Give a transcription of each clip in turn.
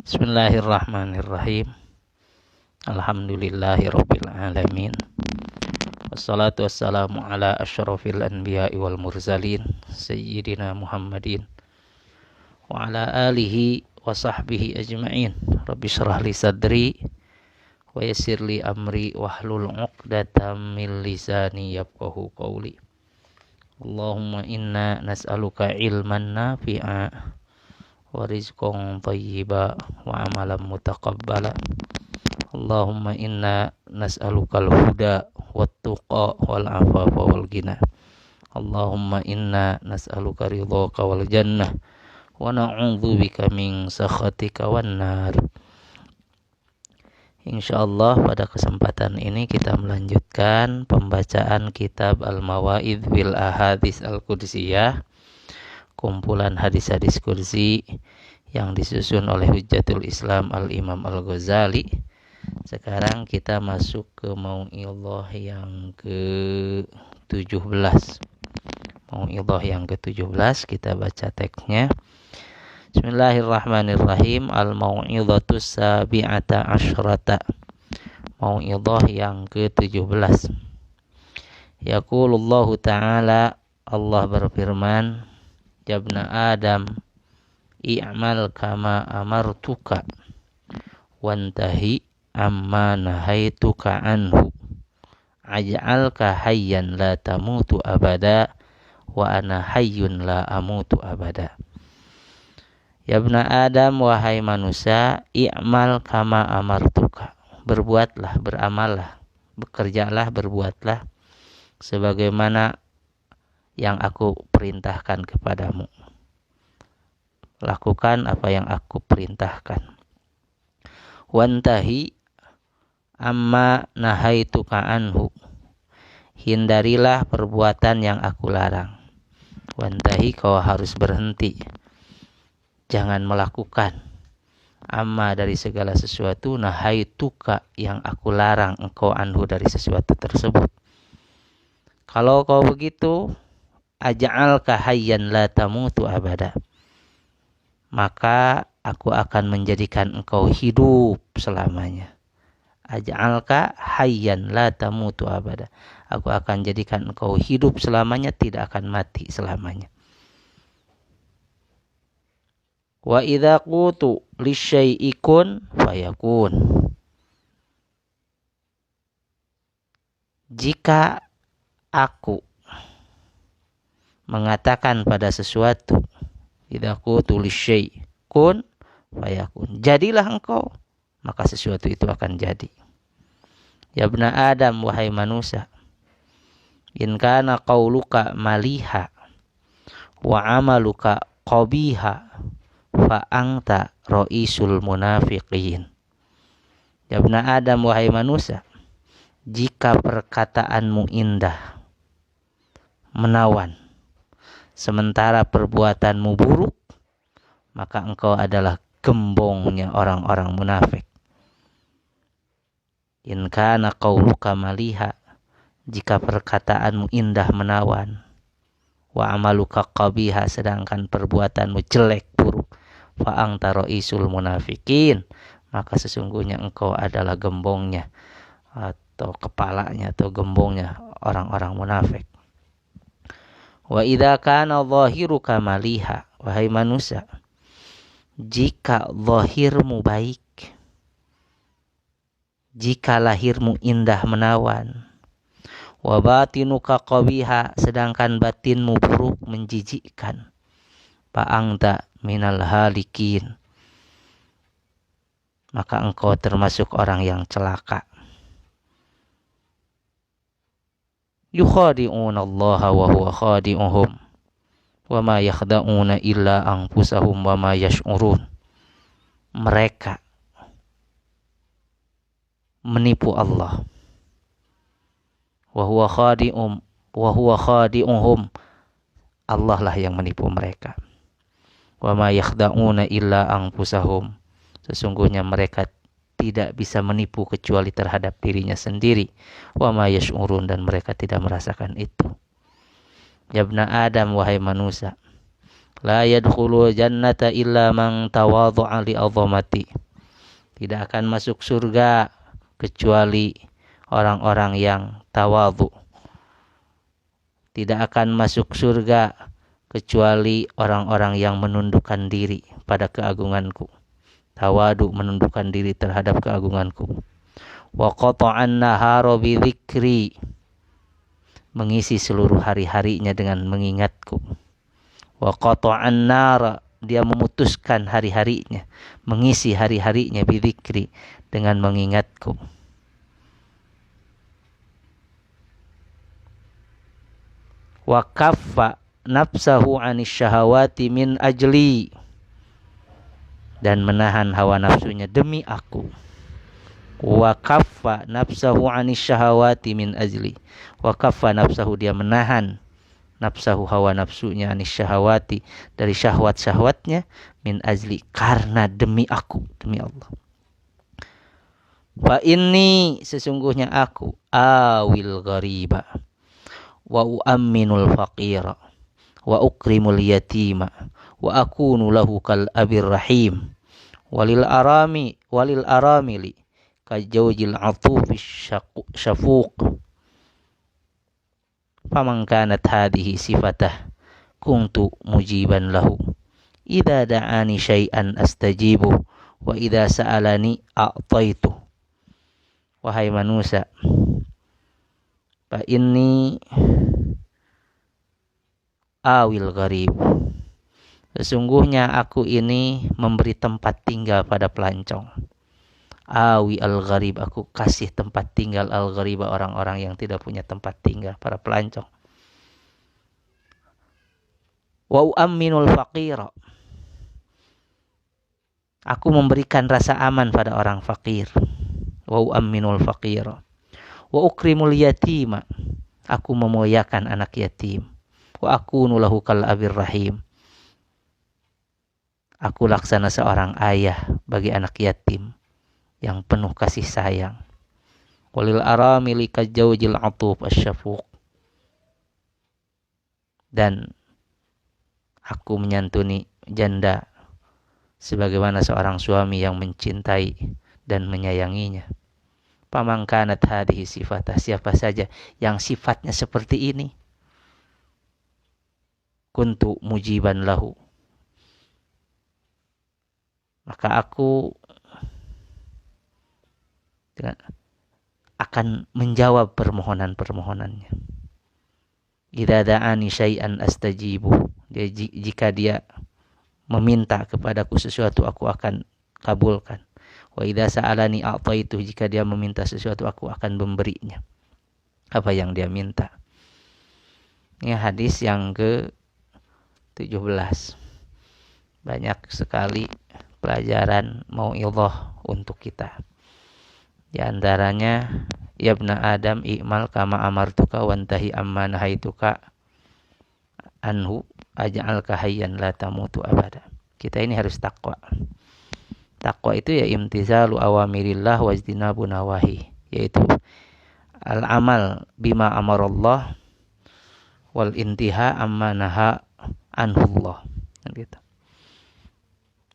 Bismillahirrahmanirrahim. Alhamdulillahirabbil alamin. Wassalatu wassalamu ala asyrafil anbiya'i wal mursalin sayyidina Muhammadin wa ala alihi wa sahbihi ajma'in. Rabbi shrah li sadri wa yassir li amri wahlul 'uqdatam min lisani yafqahu qawli. Allahumma inna nas'aluka ilman nafi'a wa rizqan thayyiba wa amalan mutaqabbala. Allahumma inna nas'alukal huda wat tuqa wal afafa wal ghina. Allahumma inna nas'aluka ridhaka wal jannah wa na'udzubika min sakhatika wan nar. Insyaallah pada kesempatan ini kita melanjutkan pembacaan kitab Al-Mawaidh bil Ahadits Al-Qudsiyah, kumpulan hadis-hadis kursi yang disusun oleh Hujjatul Islam Al-Imam Al-Ghazali. Sekarang kita masuk ke Mau'idhah yang ke-17. Mau'idhah yang ke-17, kita baca teksnya. Bismillahirrahmanirrahim. Al-Mau'idhatus sabi'ata asyrata. Mau'idhah yang ke-17. Yaqulullahu ta'ala, Allah berfirman, Yabna Adam, i'mal kama amartuka wantahi amma nahaituka anhu. Aj'alka hayyan la tamutu abada wa ana hayyun la amutu abada. Yabna Adam, wahai manusia, i'mal kama amartuka. Berbuatlah, beramallah, bekerjalah, berbuatlah sebagaimana yang aku perintahkan kepadamu. Lakukan apa yang aku perintahkan. Wantahi amma nahaituka anhu. Hindarilah perbuatan yang aku larang. Wantahi, kau harus berhenti. Jangan melakukan. Amma, dari segala sesuatu, nahaituka, yang aku larang engkau anhu, dari sesuatu tersebut. Kalau kau begitu, aj'alka hayyan la tamutu abada, maka aku akan menjadikan engkau hidup selamanya. Aj'alka hayyan la tamutu abada, aku akan jadikan engkau hidup selamanya, tidak akan mati selamanya. Wa idza qutu lisyai'i kun fayakun. Jika aku mengatakan pada sesuatu, idza qutu lisyai' kun fayakun, jadilah engkau, maka sesuatu itu akan jadi. Ya bna Adam, wahai manusia, in kana qauluka maliha wa amaluka qabiha fa anta ra'isul munafiqin. Ya bna Adam, wahai manusia, jika perkataanmu indah, menawan, sementara perbuatanmu buruk, maka engkau adalah gembongnya orang-orang munafik. In kana qauluka maliha, jika perkataanmu indah, menawan, wa amaluka qabiha, sedangkan perbuatanmu jelek, buruk, fa anta ra'isul munafiqin, maka sesungguhnya engkau adalah gembongnya atau kepalanya atau gembongnya orang-orang munafik. Wa idza kana dhahiruka maliha, wahai manusia, jika zahirmu baik, jika lahirmu indah, menawan, wa batinuka qabiha, sedangkan batinmu buruk, menjijikkan, fa anta minal halikin, maka engkau termasuk orang yang celaka. Yukhadi'una Allah wa huwa khadi'uhum wa ma yakhda'una illa anfusahum wa ma yash'urun. Mereka menipu Allah. Wa huwa khadi'uhum, Allah lah yang menipu mereka. Wa ma yakhda'una illa anfusahum, sesungguhnya mereka tidak bisa menipu kecuali terhadap dirinya sendiri. Wa ma yash'urun, dan mereka tidak merasakan itu. Ya bna Adam, wahai manusia, La yadkhulu jannata illa man tawadhu'a li 'azamati. Tidak akan masuk surga kecuali orang-orang yang tawadhu. Tidak akan masuk surga kecuali orang-orang yang menundukkan diri pada keagunganku. Tawadu, menundukkan diri terhadap keagunganku. Wa qata'an nahara bi dzikri, mengisi seluruh hari-harinya dengan mengingatku. Wa qata'an nara, dia memutuskan hari-harinya, mengisi hari-harinya bi dzikri, dengan mengingatku. Wa kaffa nafsahu 'anis syahawati min ajli, dan menahan hawa nafsunya demi aku. Wa kaffa nafsahu 'anis syahawati min ajli. Wa kaffa nafsahu, dia menahan nafsahu, hawa nafsunya, 'anis syahawati, dari syahwat-syahwatnya, min ajli, karena demi aku, demi Allah. Fa inni, sesungguhnya aku, awil ghariba wa uamminul faqira wa ukrimul yatima wa akunu lahu kal abir rahim walil aramili kajawjil atufi syafuq. Faman kanat hadhihi sifatah kuntu mujiban lahu idza da'ani syai'an astajibu wa idza sa'alani a'taitu. Wahai manusia, fa inni awil gharib, sesungguhnya aku ini memberi tempat tinggal pada pelancong. Awi al-gharib, aku kasih tempat tinggal al-gharib, orang-orang yang tidak punya tempat tinggal, para pelancong. Wa uamminul faqira, aku memberikan rasa aman pada orang fakir. Wa uamminul faqira. Wa ukrimul yatima, aku memuliakan anak yatim. Wa akunu lahu kal abir rahim, aku laksana seorang ayah bagi anak yatim yang penuh kasih sayang. Walil aramili kajawjil atuf asyafuq, dan aku menyantuni janda sebagaimana seorang suami yang mencintai dan menyayanginya. Faman kanat hadhihi sifatah, siapa saja yang sifatnya seperti ini, kuntu mujiban lahu, maka aku akan menjawab permohonan-permohonannya. Idza da'ani syai'an astajibu, jika dia meminta kepadaku sesuatu, aku akan kabulkan. Wa idza sa'alani a'taitu, jika dia meminta sesuatu, aku akan memberinya apa yang dia minta. Ini hadis yang ke-17. Banyak sekali pelajaran mau'izah untuk kita. Di antaranya, ya ibna Adam i'mal kama amartuka wantahi amma nahaituka anhu aj'alka hayyan la tamutu abada. Kita ini harus takwa. Takwa itu ya imtizalu awamirillah wajtinabu nawahi, yaitu al-amal bima amarallah wal intiha amma naha anhullah. Gitu.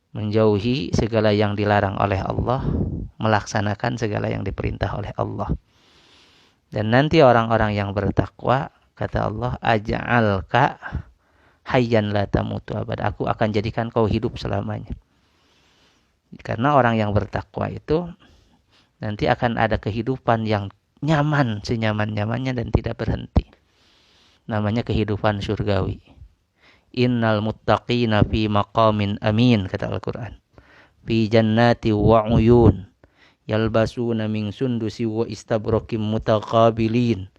Menjauhi segala yang dilarang oleh Allah, melaksanakan segala yang diperintah oleh Allah. Dan nanti orang-orang yang bertakwa, kata Allah, aja'alka hayyan la tamutu abada, aku akan jadikan kau hidup selamanya. Karena orang yang bertakwa itu nanti akan ada kehidupan yang nyaman, senyaman-nyamannya dan tidak berhenti. Namanya kehidupan surgawi. Innal muttaqina fi maqamin amin, kata Al-Quran. Fi jannati wa uyun yalbasuna min sundusi wa istabrakim mutaqabilin.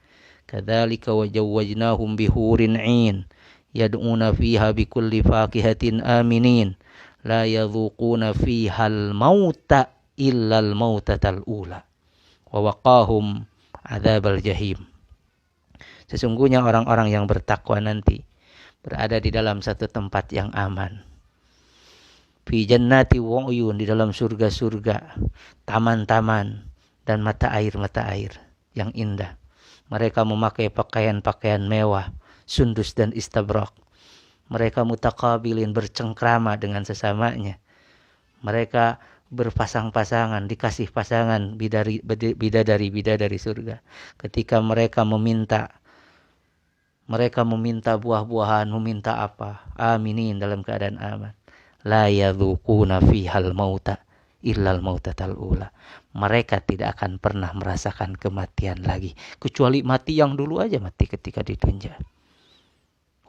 Kadzalika wajawwajnahum bihurin 'ain yad'una fiha bikulli fakihatin aminin la yadhuquna fiha al-mauta illa al-mautatal ula wa waqahum adzabal jahim. Sesungguhnya orang-orang yang bertakwa nanti berada di dalam satu tempat yang aman. Fi jannati wa uyun, di dalam surga-surga, taman-taman dan mata air yang indah. Mereka memakai pakaian-pakaian mewah, sundus dan istabrak. Mereka mutakabilin, bercengkrama dengan sesamanya. Mereka berpasang-pasangan, dikasih pasangan bidadari surga. Ketika mereka meminta buah-buahan, meminta apa? Aminin, dalam keadaan aman. La yadzuquna fihal mauta illal mautatal ula. Mereka tidak akan pernah merasakan kematian lagi, kecuali mati yang dulu aja, mati ketika ditunja.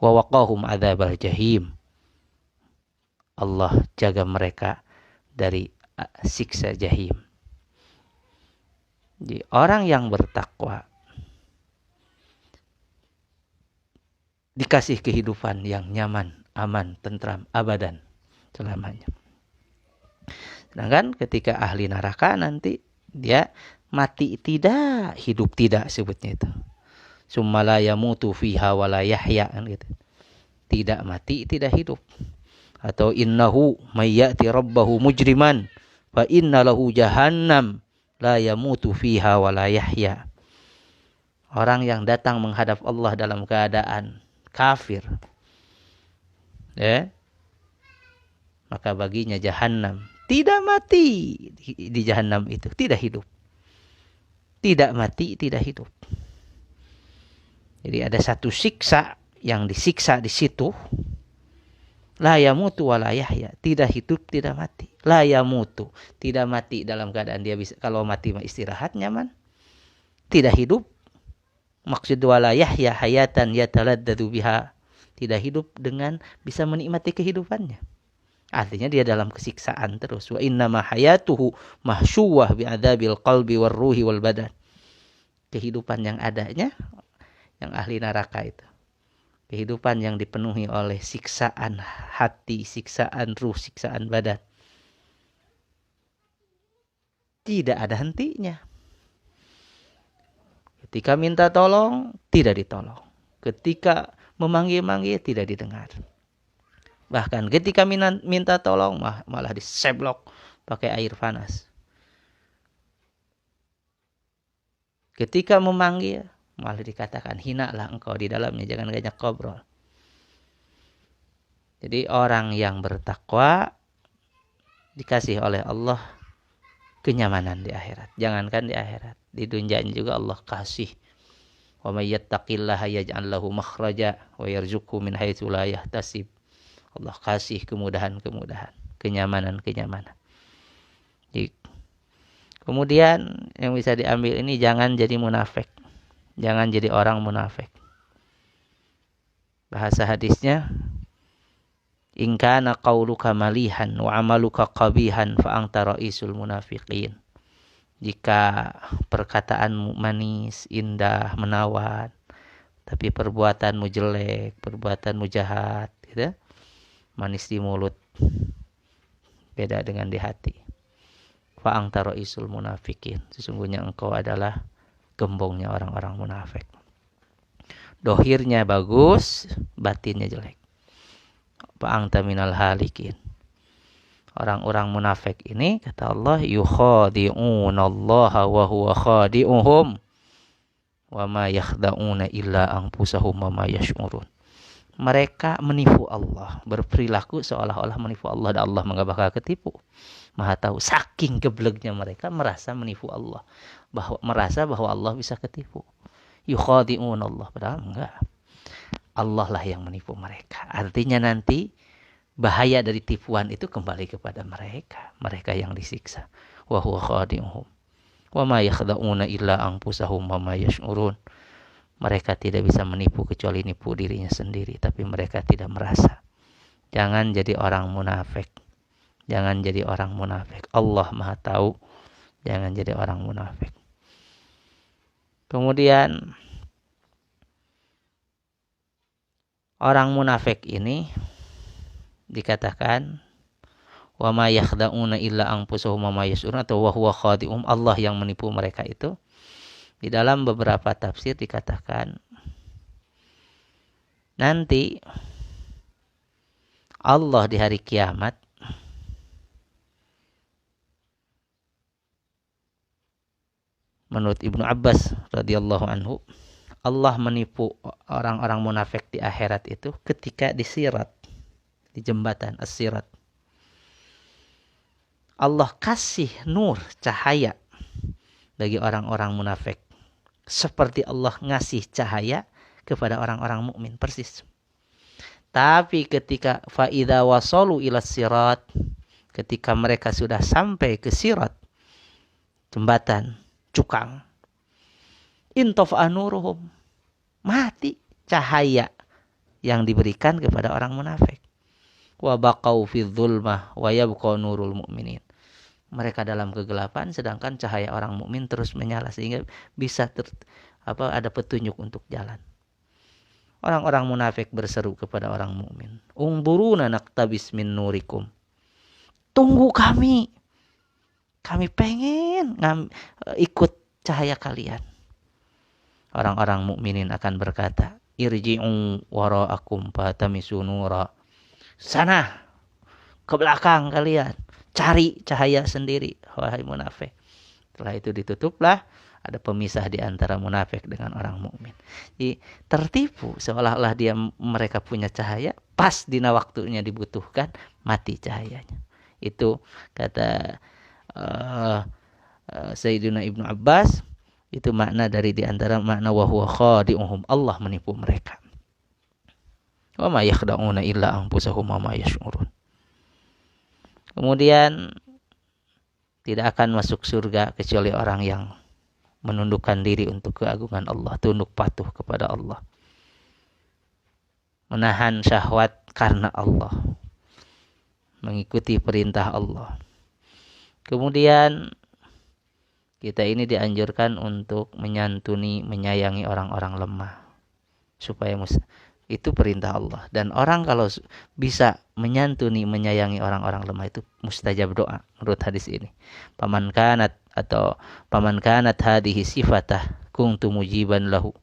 Wa waqahum adzabal jahim. Allah jaga mereka dari siksa jahim. Jadi orang yang bertakwa dikasih kehidupan yang nyaman, aman, tentram, abadan, selamanya. Sedangkan ketika ahli neraka nanti dia mati tidak, hidup tidak, sebutnya itu. Summa la yamutu fiha wa la yahya, gitu. Tidak mati, tidak hidup. Atau innahu may ya'ti rabbahu mujriman fa inna lahu jahannam la yamutu fiha wa la yahya. Orang yang datang menghadap Allah dalam keadaan kafir, ya, maka baginya jahannam. Tidak mati di jahannam itu, tidak hidup. Tidak mati, tidak hidup. Jadi ada satu siksa yang disiksa di situ. La yamutu wa la yahya, tidak hidup, tidak mati. La yamutu, tidak mati dalam keadaan dia bisa, kalau mati mah istirahat nyaman. Tidak hidup, maksud wa la yahya hayatan yataladdadu biha, tidak hidup dengan bisa menikmati kehidupannya. Artinya dia dalam kesiksaan terus. Wa innama hayatuhu mahsyuwah bi'adzabil qalbi war ruhi wal badan. Kehidupan yang adanya, yang ahli neraka itu, kehidupan yang dipenuhi oleh siksaan hati, siksaan ruh, siksaan badan. Tidak ada hentinya. Ketika minta tolong, tidak ditolong. Ketika memanggil-manggil, tidak didengar. Bahkan ketika minta tolong, malah diseblok pakai air panas. Ketika memanggil, malah dikatakan, hinalah engkau di dalamnya, jangan banyak ngobrol. Jadi orang yang bertakwa dikasih oleh Allah kenyamanan di akhirat. Jangankan di akhirat, di dunia juga Allah kasih. Wa may yattaqillaha yaj'al lahu makhraja wa yarzuqhu min haitsu la yahtasib. Allah kasih kemudahan-kemudahan, kenyamanan-kenyamanan. Jadi, kemudian yang bisa diambil ini, jangan jadi munafik. Jangan jadi orang munafik. Bahasa hadisnya, in kana qauluka malihan wa amaluka qabihan fa anta ra'isul munafiqin. Jika perkataanmu manis, indah, menawan, tapi perbuatanmu jelek, perbuatanmu jahat, gitu. Manis di mulut, beda dengan di hati. Fa anta ra'isul munafiqin. Sesungguhnya engkau adalah gembongnya orang-orang munafik. Dohirnya bagus, batinnya jelek. Fa anta minal halikin. Orang-orang munafik ini, kata Allah, yukhadi'unallaha wa huwa khadi'uhum wa ma yakhda'una illa anfusahum wa ma yash'urun. Mereka menipu Allah, berperilaku seolah-olah menipu Allah, dan Allah enggak bakal ketipu. Maha tahu, saking geblegnya mereka merasa menipu Allah, merasa bahwa Allah bisa ketipu. Yukhadi'un Allah, padahal enggak. Allah lah yang menipu mereka. Artinya nanti bahaya dari tipuan itu kembali kepada mereka, mereka yang disiksa. Wa huwa khadi'uhum wa ma yakhda'una illa anfusahum wa ma yash'urun. Mereka tidak bisa menipu kecuali nipu dirinya sendiri, tapi mereka tidak merasa. Jangan jadi orang munafik. Jangan jadi orang munafik. Allah Maha tahu. Jangan jadi orang munafik. Kemudian orang munafik ini dikatakan wa ma yakhda'una illa anfusahum wa ma yash'urun, atau wa huwa khadi'um, Allah yang menipu mereka itu. Di dalam beberapa tafsir dikatakan nanti Allah di hari kiamat menurut Ibnu Abbas radhiyallahu anhu, Allah menipu orang-orang munafik di akhirat itu ketika di sirat, di jembatan as-sirat. Allah kasih nur, cahaya bagi orang-orang munafik. Seperti Allah ngasih cahaya kepada orang-orang mukmin, persis. Tapi ketika fa'idha wasalu ila sirat, ketika mereka sudah sampai ke sirat, jembatan, cukang, intofa nuruhum, mati cahaya yang diberikan kepada orang munafik. Wa baqau fi dzulmah wa yabqa nurul mu'minin. Mereka dalam kegelapan sedangkan cahaya orang mukmin terus menyala sehingga bisa ada petunjuk untuk jalan. Orang-orang munafik berseru kepada orang mukmin, "Ungburuna naqtabis min nurikum." Tunggu kami. Kami pengen ikut cahaya kalian. Orang-orang mukminin akan berkata, "Irji'u wara'akum fatamisu nura." Sana ke belakang kalian, cari cahaya sendiri, wahai munafik. Setelah itu ditutuplah, ada pemisah di antara munafik dengan orang mukmin. Jadi tertipu seolah-olah mereka punya cahaya, pas di waktunya dibutuhkan mati cahayanya. Itu kata Sayyidina Ibnu Abbas, itu makna dari di antara makna wa huwa khadi'uhum, Allah menipu mereka. Wa ma yakhda'una illa anfusahum wa ma yash'urun. Kemudian tidak akan masuk surga kecuali orang yang menundukkan diri untuk keagungan Allah, tunduk patuh kepada Allah, menahan syahwat karena Allah, mengikuti perintah Allah. Kemudian kita ini dianjurkan untuk menyantuni, menyayangi orang-orang lemah, supaya itu perintah Allah. Dan orang kalau bisa menyantuni, menyayangi orang-orang lemah itu mustajab doa menurut hadis ini. Paman kanat hadhihi sifatah kuntu mujiban lahu.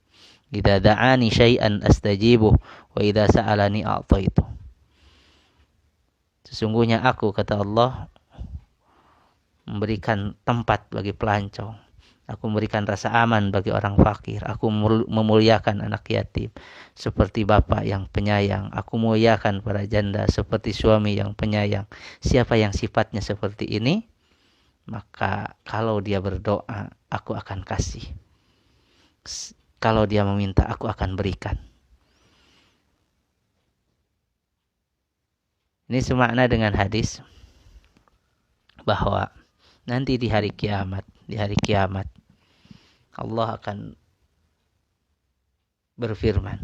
Idza da'ani syai'an astajibuh wa idza sa'alani a'taitu. Sesungguhnya aku, kata Allah, memberikan tempat bagi pelancong. Aku memberikan rasa aman bagi orang fakir. Aku memuliakan anak yatim seperti bapak yang penyayang. Aku muliakan para janda seperti suami yang penyayang. Siapa yang sifatnya seperti ini, maka kalau dia berdoa, aku akan kasih. Kalau dia meminta, aku akan berikan. Ini semakna dengan hadis bahwa nanti di hari kiamat Allah akan berfirman,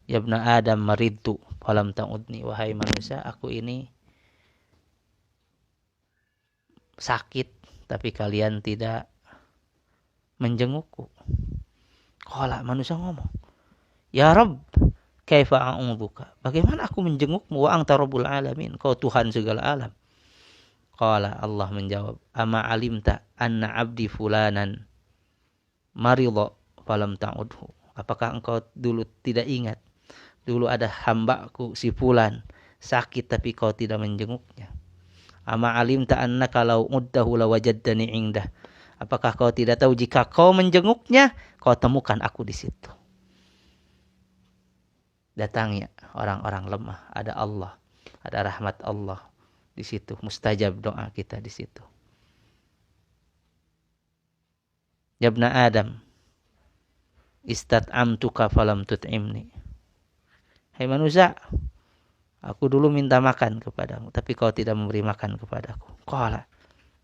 "Ya ibna Adam maridtu falam ta'udni." Wahai manusia, aku ini sakit tapi kalian tidak menjengukku. Qala, manusia ngomong, "Ya Rabb, kaifa a'udzuka?" Bagaimana aku menjengukmu, wa anta rabbul alamin, kau Tuhan segala alam. Qala, Allah menjawab, "Ama alimta anna abdi fulanan maridha falam ta'udhu." Apakah engkau dulu tidak ingat, dulu ada hambaku si fulan sakit tapi kau tidak menjenguknya. Ama alimta annaka law uddahu lawajadtani indah. Apakah kau tidak tahu jika kau menjenguknya, kau temukan aku di situ. Datangnya orang-orang lemah, ada Allah, ada rahmat Allah di situ, mustajab doa kita di situ. Ya ibna Adam, istat'amtuka falam tut'imni. Hai manusia, aku dulu minta makan kepadamu, tapi kau tidak memberi makan kepadaku. Qala,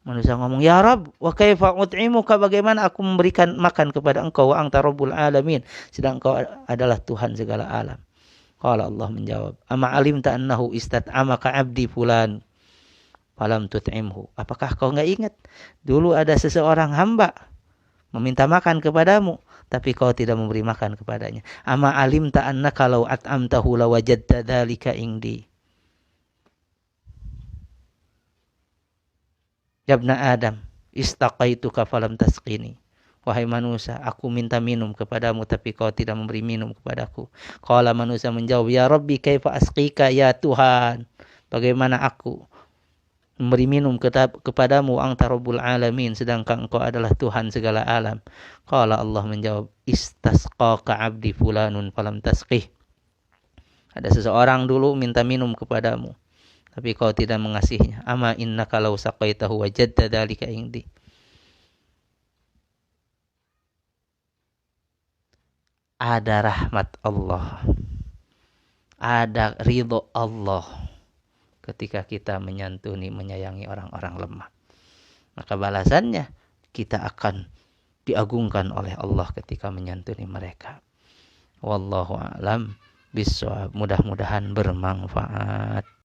manusia ngomong, "Ya Rabb, wa kaifa ut'imuka?" Bagaimana aku memberikan makan kepada engkau, wa anta rabbul alamin, sedang engkau adalah Tuhan segala alam. Qala, Allah menjawab, "Ama alimta annahu istat'amaka 'abdi fulan falam tut'imhu." Apakah kau enggak ingat dulu ada seseorang hamba meminta makan kepadamu, tapi kau tidak memberi makan kepadanya. Ama alimta annaka law at'amtahu lawajadta dzalika indi. Ya ibna Adam, istaqaituka falam tasqini. Wahai manusia, aku minta minum kepadamu tapi kau tidak memberi minum kepadaku. Qala, manusia menjawab, "Ya Rabbi, kaifa asqika ya Tuhan?" Bagaimana aku memberi minum kepadamu anta rabbul alamin, sedangkan engkau adalah Tuhan segala alam. Qala Allah menjawab, istasqaka abdi fulanun falam tasqih. Ada seseorang dulu minta minum kepadamu, tapi kau tidak mengasihinya. Ama innaka law saqaitahu wajadta dzalika indi. Ada rahmat Allah, ada ridho Allah ketika kita menyantuni, menyayangi orang-orang lemah. Maka balasannya kita akan diagungkan oleh Allah ketika menyantuni mereka. Wallahu a'lam bishawab. Mudah-mudahan bermanfaat.